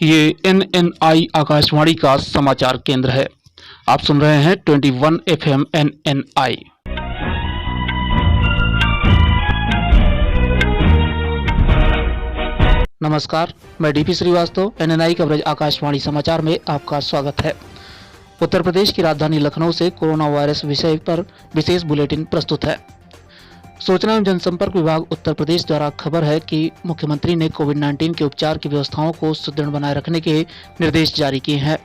ये NNI आकाशवाणी का समाचार केंद्र है। आप सुन रहे हैं 21 FM NNI। नमस्कार, मैं DP Srivastava NNI coverage Akashvani समाचार में आपका स्वागत है। उत्तर प्रदेश की राजधानी लखनऊ से कोरोना वायरस विषय पर विशेष बुलेटिन प्रस्तुत है। सूचना एवं जनसंपर्क विभाग उत्तर प्रदेश द्वारा खबर है कि मुख्यमंत्री ने कोविड-19 के उपचार की व्यवस्थाओं को सुदृढ़ बनाए रखने के निर्देश जारी किए हैं।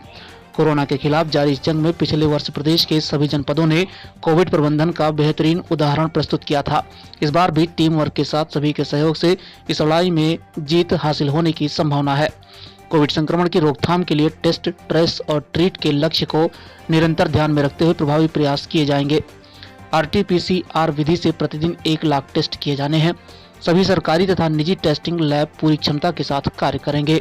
कोरोना के खिलाफ जारी इस जंग में पिछले वर्ष प्रदेश के सभी जनपदों ने कोविड प्रबंधन का बेहतरीन उदाहरण प्रस्तुत किया था। इस बार भी टीम वर्क के साथ सभी के सहयोग से इस लड़ाई में जीत हासिल होने की संभावना है। कोविड संक्रमण की रोकथाम के लिए टेस्ट, ट्रेस और ट्रीट के लक्ष्य को निरंतर ध्यान में रखते हुए प्रभावी प्रयास किए जाएंगे। RT-PCR विधि से प्रतिदिन 1 लाख टेस्ट किए जाने हैं। सभी सरकारी तथा निजी टेस्टिंग लैब पूरी क्षमता के साथ कार्य करेंगे।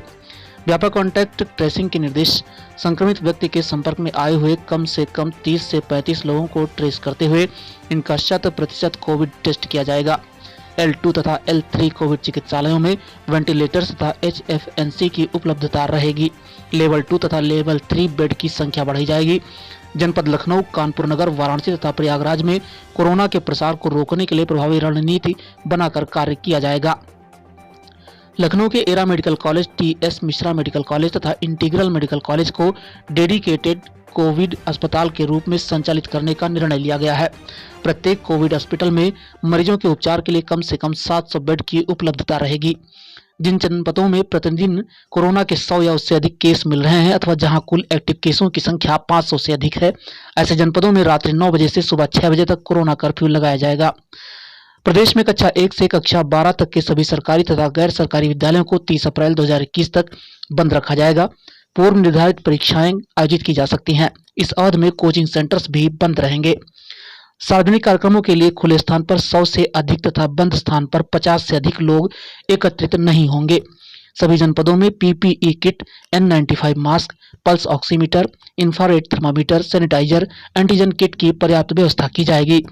व्यापक कॉन्टैक्ट ट्रेसिंग के निर्देश, संक्रमित व्यक्ति के संपर्क में आए हुए कम से कम 30 से 35 लोगों को ट्रेस करते हुए इनका 100% कोविड टेस्ट किया जाएगा। L2 तथा L3 कोविड चिकित्सालयों में वेंटिलेटर्स तथा HFNC की उपलब्धता रहेगी। लेवल 2 तथा लेवल 3 बेड की संख्या बढ़ाई जाएगी। जनपद लखनऊ, कानपुर नगर, वाराणसी तथा प्रयागराज में कोरोना के प्रसार को रोकने के लिए प्रभावी रणनीति बनाकर कार्य किया जाएगा। लखनऊ के Era medical college, TS Mishra medical college तथा इंटीग्रल मेडिकल कॉलेज को डेडिकेटेड कोविड अस्पताल के रूप में संचालित करने का निर्णय लिया गया है। प्रत्येक कोविड अस्पताल में मरीजों के उपचार के लिए कम से कम 700 बेड की उपलब्धता रहेगी। जिन जनपदों में प्रतिदिन कोरोना के 100 या उससे अधिक केस मिल रहे हैं अथवा जहां कुल एक्टिव केसों की संख्या 500 से अधिक है, ऐसे जनपदों में रात्रि 9 बजे से सुबह 6 बजे तक कोरोना कर्फ्यू लगाया जाएगा। प्रदेश में कक्षा 1 से कक्षा 12 तक के सभी सरकारी तथा गैर सरकारी विद्यालयों को 30 अप्रैल 2021 तक बंद रखा जाएगा। पूर्व निर्धारित परीक्षाएं आयोजित की जा सकती हैं। इस अवधि में कोचिंग सेंटर्स भी बंद रहेंगे। सार्वजनिक कार्यक्रमों के लिए खुले स्थान पर 100 से अधिक तथा बंद स्थान पर 50 से अधिक लोग एकत्रित नहीं होंगे। सभी जनपदों में PPE kit, N95 mask, pulse oximeter, infrared thermometer, sanitizer, antigen kit की पर्याप्त व्यवस्था की जाएगी।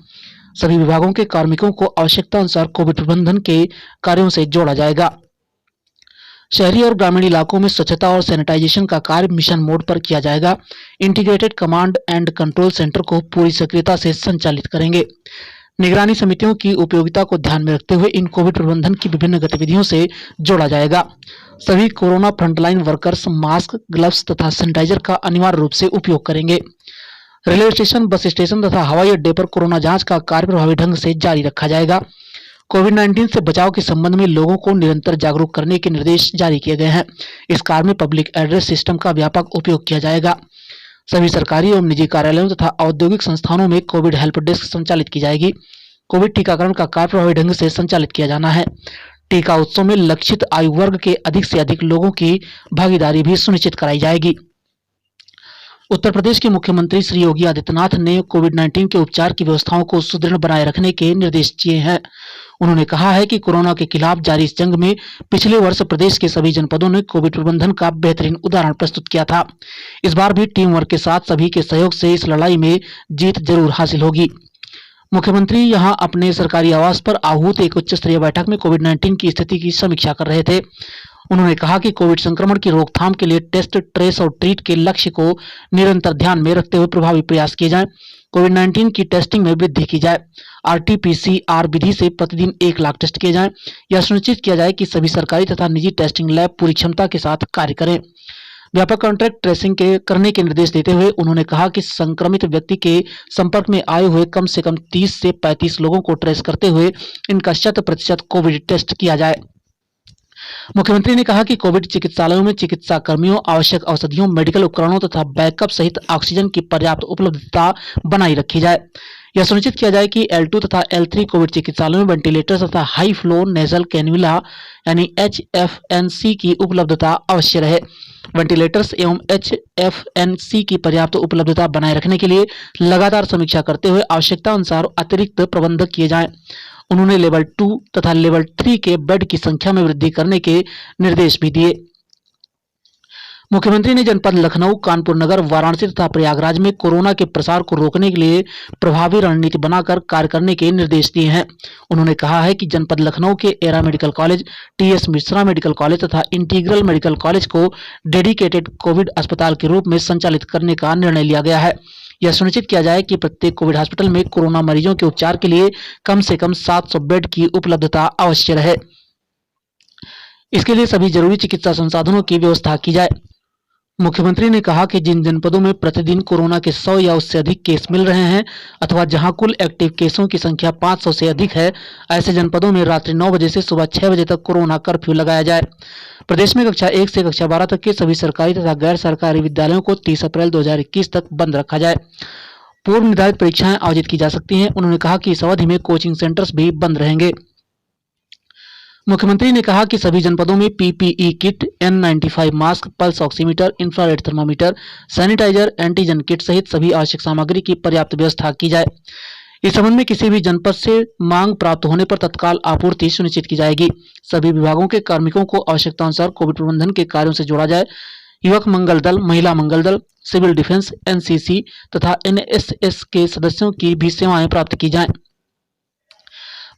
सभी विभागों के कार्मिकों को आवश्यकता अनुसार कोविड प्रबंधन के कार्यों से जोड़ा जाएगा। शहरी और ग्रामीण इलाकों में स्वच्छता और सैनिटाइजेशन का कार्य मिशन मोड पर किया जाएगा। Integrated command and control centre को पूरी सक्रियता से संचालित करेंगे। निगरानी समितियों की उपयोगिता को ध्यान में रखते हुए इन कोविड प्रबंधन की विभिन्न गतिविधियों से जोड़ा जाएगा। सभी corona frontline workers mask, gloves तथा सैनिटाइजर का अनिवार्य रूप से उपयोग करेंगे। रेलवे स्टेशन, बस स्टेशन तथा हवाई अड्डे पर कोरोना जांच का कार्य प्रभावी ढंग से जारी रखा जाएगा। कोविड-19 से बचाव के संबंध में लोगों को निरंतर जागरूक करने के निर्देश जारी किए गए हैं। इस कार्य में पब्लिक एड्रेस सिस्टम का व्यापक उपयोग किया जाएगा। सभी सरकारी एवं निजी कार्यालयों तथा औद्योगिक संस्थानों में कोविड हेल्प डेस्क संचालित की जाएगी। कोविड टीकाकरण का कार्य प्रभावी ढंग से संचालित किया जाना है। टीका उत्सव में लक्षित आयु वर्ग के अधिक से अधिक लोगों की भागीदारी भी सुनिश्चित कराई जाएगी। उत्तर प्रदेश के मुख्यमंत्री श्री योगी आदित्यनाथ ने कोविड-19 के उपचार की व्यवस्थाओं को सुदृढ़ बनाए रखने के निर्देश दिए हैं। उन्होंने कहा है कि कोरोना के खिलाफ जारी इस जंग में पिछले वर्ष प्रदेश के सभी जनपदों ने कोविड प्रबंधन का बेहतरीन उदाहरण प्रस्तुत किया था। इस बार भी टीम वर्क के साथ सभी के सहयोग से इस लड़ाई में जीत जरूर हासिल होगी। मुख्यमंत्री यहां अपने सरकारी आवास पर आहूत एक उच्च स्तरीय बैठक में कोविड-19 की स्थिति की समीक्षा कर रहे थे। उन्होंने कहा कि कोविड संक्रमण की रोकथाम के लिए टेस्ट, ट्रेस और ट्रीट के लक्ष्य को निरंतर ध्यान में रखते हुए प्रभावी प्रयास किए जाएं। कोविड-19 की टेस्टिंग में वृद्धि की जाए। RT-PCR विधि से प्रतिदिन 1 लाख टेस्ट किए जाएं। यह सुनिश्चित किया जाए कि सभी सरकारी तथा निजी टेस्टिंग लैब पूरी क्षमता के साथ कार्य करें। व्यापक कॉन्टैक्ट ट्रेसिंग करने के निर्देश देते हुए उन्होंने कहा कि संक्रमित व्यक्ति के संपर्क में आए हुए कम से कम 30 से 35 लोगों को ट्रेस करते हुए इनका 100% कोविड टेस्ट किया जाए। मुख्यमंत्री ने कहा कि कोविड चिकित्सालयों में चिकित्सा कर्मियों, आवश्यक औषधियों, मेडिकल उपकरणों तथा बैकअप सहित ऑक्सीजन की पर्याप्त उपलब्धता बनाई रखी जाए। यह सुनिश्चित किया जाए कि L2 तथा L3 कोविड चिकित्सालयों में वेंटिलेटर्स तथा हाई फ्लो नेजल कैन्युला यानी HFNC की उपलब्धता अवश्य रहे। वेंटिलेटर्स एवं HFNC की पर्याप्त उपलब्धता बनाए रखने के लिए लगातार समीक्षा करते हुए आवश्यकता अनुसार अतिरिक्त प्रबंध किए जाएं। उन्होंने लेवल 2 तथा लेवल 3 के बेड की संख्या में वृद्धि करने के निर्देश भी दिए। मुख्यमंत्री ने जनपद लखनऊ, कानपुर नगर, वाराणसी तथा प्रयागराज में कोरोना के प्रसार को रोकने के लिए प्रभावी रणनीति बनाकर कार्य करने के निर्देश दिए हैं। उन्होंने कहा है कि जनपद लखनऊ के Era medical college, TS Mishra medical college तथा इंटीग्रल मेडिकल कॉलेज को डेडिकेटेड कोविड अस्पताल के रूप में संचालित करने का निर्णय लिया गया है। यह सुनिश्चित किया जाए कि प्रत्येक कोविड अस्पताल में कोरोना मरीजों के उपचार के लिए कम से कम 700 बेड की उपलब्धता अवश्य रहे। इसके लिए सभी जरूरी चिकित्सा संसाधनों की व्यवस्था की जाए। मुख्यमंत्री ने कहा कि जिन जनपदों में प्रतिदिन कोरोना के 100 या उससे अधिक केस मिल रहे हैं अथवा जहां कुल एक्टिव केसों की संख्या 500 से अधिक है, ऐसे जनपदों में रात्रि 9 बजे से सुबह 6 बजे तक कोरोना कर्फ्यू लगाया जाए। प्रदेश में कक्षा 1 से कक्षा 12 तक के सभी सरकारी तथा गैर सरकारी विद्यालयों को 30 अप्रैल 2021 तक बंद रखा जाए। पूर्व निर्धारित परीक्षाएं आयोजित की जा सकती हैं। उन्होंने कहा कि इस अवधि में कोचिंग सेंटर्स भी बंद रहेंगे। मुख्यमंत्री ने कहा कि सभी जनपदों में PPE kit, N95 mask, pulse oximeter, infrared thermometer, sanitizer, antigen kit सहित सभी आवश्यक सामग्री की पर्याप्त व्यवस्था की जाए। इस संबंध में किसी भी जनपद से मांग प्राप्त होने पर तत्काल आपूर्ति सुनिश्चित की जाएगी। सभी विभागों के कार्मिकों को आवश्यकतानुसार कोविड प्रबंधन के कार्यों से जोड़ा जाए। युवक मंगल दल, महिला मंगल दल, सिविल डिफेंस, एनसीसी तथा एनएसएस के सदस्यों की भी सेवाएं प्राप्त की जाएं।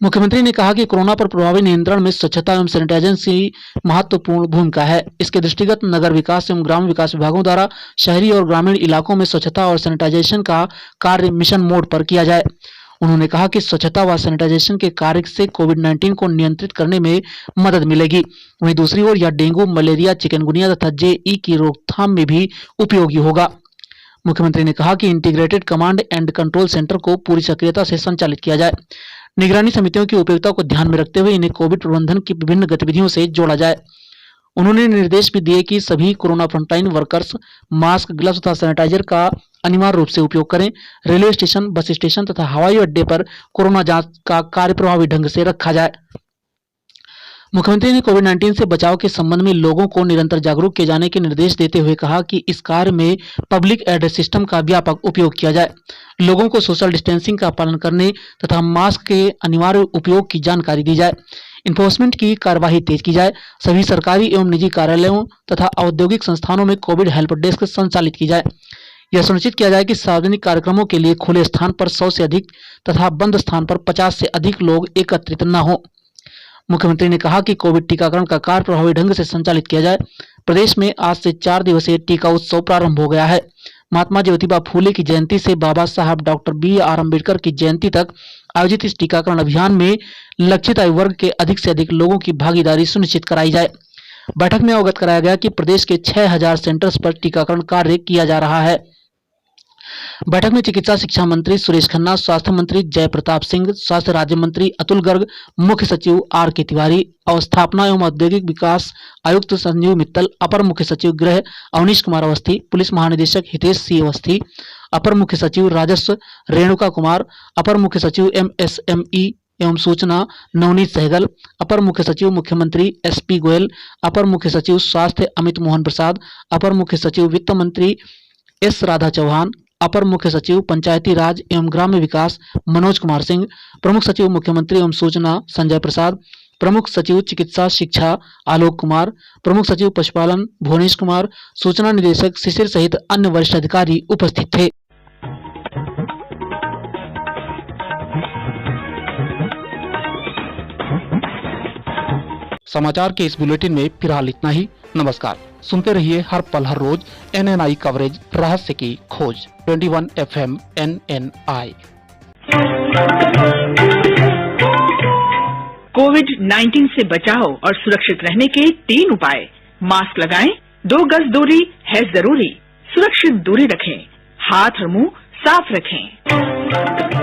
मुख्यमंत्री ने कहा कि कोरोना पर प्रभावी नियंत्रण में स्वच्छता एवं सैनिटाइजेशन की महत्वपूर्ण भूमिका है। इसके दृष्टिगत नगर विकास एवं ग्राम विकास विभागों द्वारा शहरी और ग्रामीण इलाकों में स्वच्छता और सैनिटाइजेशन का कार्य मिशन मोड पर किया जाए। उन्होंने कहा कि स्वच्छता व सैनिटाइजेशन के कार्य से कोविड-19 को नियंत्रित करने में मदद मिलेगी। वहीं दूसरी ओर यह डेंगू, मलेरिया, चिकनगुनिया तथा जेई की रोकथाम में भी उपयोगी होगा। मुख्यमंत्री ने कहा कि integrated command and control centre को पूरी सक्रियता से संचालित किया जाए। निगरानी समितियों की उपयोगिता को ध्यान में रखते हुए इन्हें कोविड प्रबंधन की विभिन्न गतिविधियों से जोड़ा जाए। उन्होंने निर्देश भी दिए कि सभी corona frontline workers mask, gloves तथा सैनिटाइजर का अनिवार्य रूप से उपयोग करें। रेलवे स्टेशन, बस स्टेशन तथा हवाई अड्डे पर कोरोना जांच का कार्य प्रभावी ढंग से रखा जाए। मुख्यमंत्री ने कोविड-19 से बचाव के संबंध में लोगों को निरंतर जागरूक किए जाने के निर्देश देते हुए कहा कि इस कार्य में पब्लिक एड्रेस सिस्टम का व्यापक उपयोग किया जाए। लोगों को सोशल डिस्टेंसिंग का पालन करने तथा मास्क के अनिवार्य उपयोग की जानकारी दी जाए। इन्फोर्समेंट की कार्यवाही तेज की जाए। सभी सरकारी एवं निजी कार्यालयों तथा औद्योगिक संस्थानों में कोविड हेल्प डेस्क संचालित की जाए। यह सुनिश्चित किया जाए कि सार्वजनिक कार्यक्रमों के लिए खुले स्थान पर 100 से अधिक तथा बंद स्थान पर 50 से अधिक लोग एकत्रित न हो। मुख्यमंत्री ने कहा कि कोविड टीकाकरण का कार्य प्रभावी ढंग से संचालित किया जाए। प्रदेश में आज से 4 दिवसीय टीका उत्सव प्रारंभ हो गया है। महात्मा ज्योतिबा फूले की जयंती से बाबा साहब डॉक्टर बी.आर. अम्बेडकर की जयंती तक आयोजित इस टीकाकरण अभियान में लक्षित आयु वर्ग के अधिक से अधिक लोगों की भागीदारी सुनिश्चित कराई जाए। बैठक में अवगत कराया गया कि प्रदेश के 6000 सेंटर्स पर टीकाकरण कार्य किया जा रहा है। बैठक में चिकित्सा शिक्षा मंत्री सुरेश खन्ना, स्वास्थ्य मंत्री जय प्रताप सिंह, स्वास्थ्य राज्य मंत्री अतुल गर्ग, मुख्य सचिव R.K. तिवारी, अवस्थापना एवं औद्योगिक विकास आयुक्त संजीव मित्तल, अपर मुख्य सचिव गृह अवनीश कुमार अवस्थी, पुलिस महानिदेशक हितेश सी अवस्थी, अपर मुख्य सचिव राजस्व रेणुका कुमार, अपर मुख्य सचिव MSME एवं सूचना नवनीत सहगल, अपर मुख्य सचिव मुख्यमंत्री SP गोयल, अपर मुख्य सचिव स्वास्थ्य अमित मोहन प्रसाद, अपर मुख्य सचिव वित्त मंत्री S. राधा चौहान, अपर मुख्य सचिव पंचायती राज एवं ग्राम्य विकास मनोज कुमार सिंह, प्रमुख सचिव मुख्यमंत्री एवं सूचना संजय प्रसाद, प्रमुख सचिव चिकित्सा शिक्षा आलोक कुमार, प्रमुख सचिव पशुपालन भुवनेश कुमार, सूचना निदेशक शिशिर सहित अन्य वरिष्ठ अधिकारी उपस्थित थे। समाचार के इस बुलेटिन में फिलहाल इतना ही। नमस्कार। सुनते रहिए हर पल हर रोज NNI कवरेज, रहस्य की खोज। 21 FM NNI। कोविड-19 से बचाव और सुरक्षित रहने के 3 उपाय। मास्क लगाएं, 2 गज दूरी है जरूरी, सुरक्षित दूरी रखें, हाथ और मुंह साफ रखें।